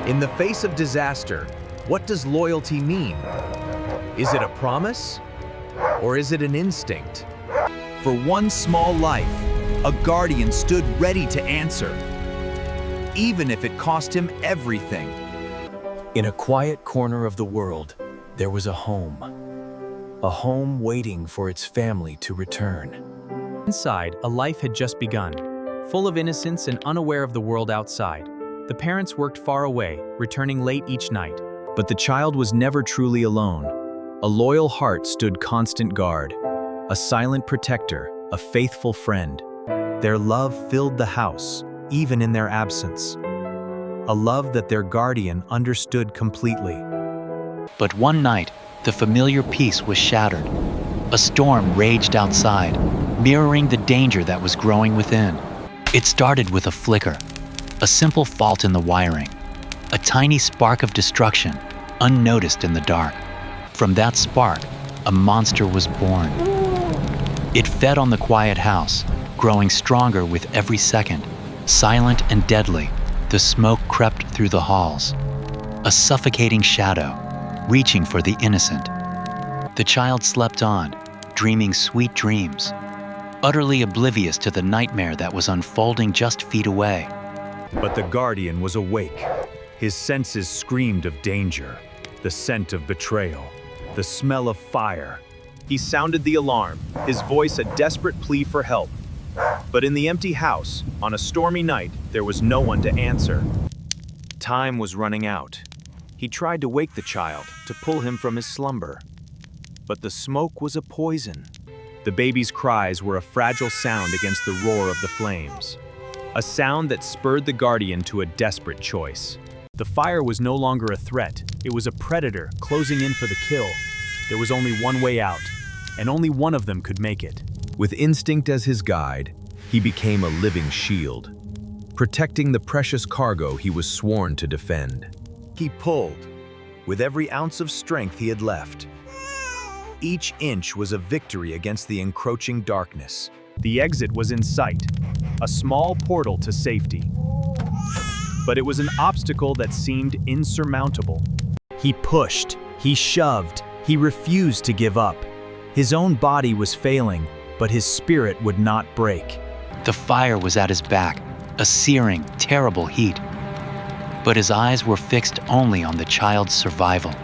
In the face of disaster, what does loyalty mean? Is it a promise? Or is it an instinct? For one small life, a guardian stood ready to answer, even if it cost him everything. In a quiet corner of the world, there was a home waiting for its family to return. Inside, a life had just begun, full of innocence and unaware of the world outside. The parents worked far away, returning late each night. But the child was never truly alone. A loyal heart stood constant guard, a silent protector, a faithful friend. Their love filled the house, even in their absence. A love that their guardian understood completely. But one night, the familiar peace was shattered. A storm raged outside, mirroring the danger that was growing within. It started with a flicker, a simple fault in the wiring, a tiny spark of destruction, unnoticed in the dark. From that spark, a monster was born. It fed on the quiet house, growing stronger with every second. Silent and deadly, the smoke crept through the halls, a suffocating shadow, reaching for the innocent. The child slept on, dreaming sweet dreams, utterly oblivious to the nightmare that was unfolding just feet away. But the guardian was awake. His senses screamed of danger, the scent of betrayal, the smell of fire. He sounded the alarm, his voice a desperate plea for help. But in the empty house, on a stormy night, there was no one to answer. Time was running out. He tried to wake the child, to pull him from his slumber. But the smoke was a poison. The baby's cries were a fragile sound against the roar of the flames. A sound that spurred the guardian to a desperate choice. The fire was no longer a threat. It was a predator closing in for the kill. There was only one way out, and only one of them could make it. With instinct as his guide, he became a living shield, protecting the precious cargo he was sworn to defend. He pulled, with every ounce of strength he had left. Each inch was a victory against the encroaching darkness. The exit was in sight, a small portal to safety. But it was an obstacle that seemed insurmountable. He pushed, he shoved, he refused to give up. His own body was failing, but his spirit would not break. The fire was at his back, a searing, terrible heat. But his eyes were fixed only on the child's survival.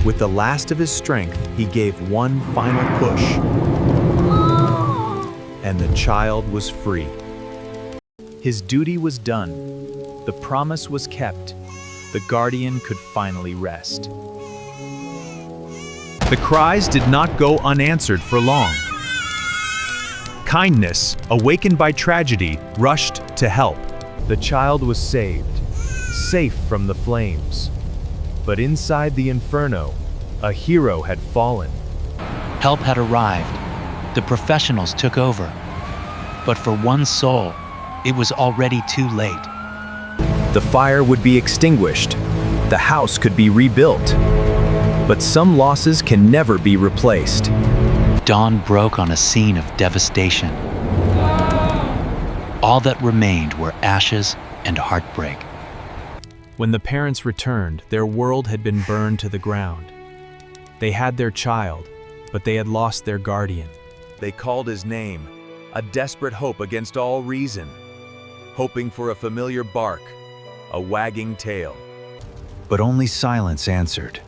With the last of his strength, he gave one final push. And the child was free. His duty was done. The promise was kept. The guardian could finally rest. The cries did not go unanswered for long. Kindness, awakened by tragedy, rushed to help. The child was saved, safe from the flames. But inside the inferno, a hero had fallen. Help had arrived. The professionals took over. But for one soul, it was already too late. The fire would be extinguished. The house could be rebuilt. But some losses can never be replaced. Dawn broke on a scene of devastation. All that remained were ashes and heartbreak. When the parents returned, their world had been burned to the ground. They had their child, but they had lost their guardian. They called his name, a desperate hope against all reason, hoping for a familiar bark, a wagging tail. But only silence answered,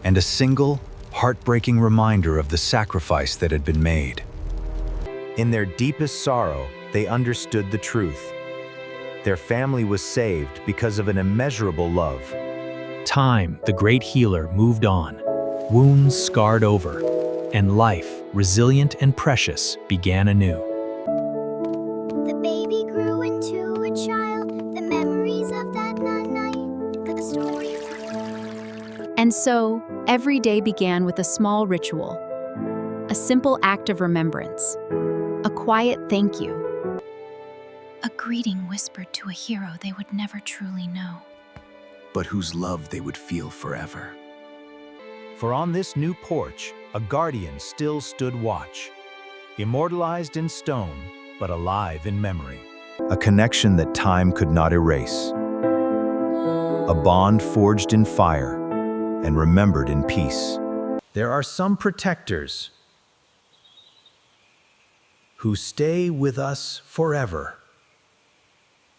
and a single, heartbreaking reminder of the sacrifice that had been made. In their deepest sorrow, they understood the truth. Their family was saved because of an immeasurable love. Time, the great healer, moved on. Wounds scarred over, and life, resilient and precious, began anew. The baby grew into a child, the memories of that night, the story. And so, every day began with a small ritual, a simple act of remembrance, a quiet thank you. A greeting whispered to a hero they would never truly know, but whose love they would feel forever. For on this new porch, a guardian still stood watch, immortalized in stone, but alive in memory. A connection that time could not erase. a bond forged in fire and remembered in peace. There are some protectors who stay with us forever.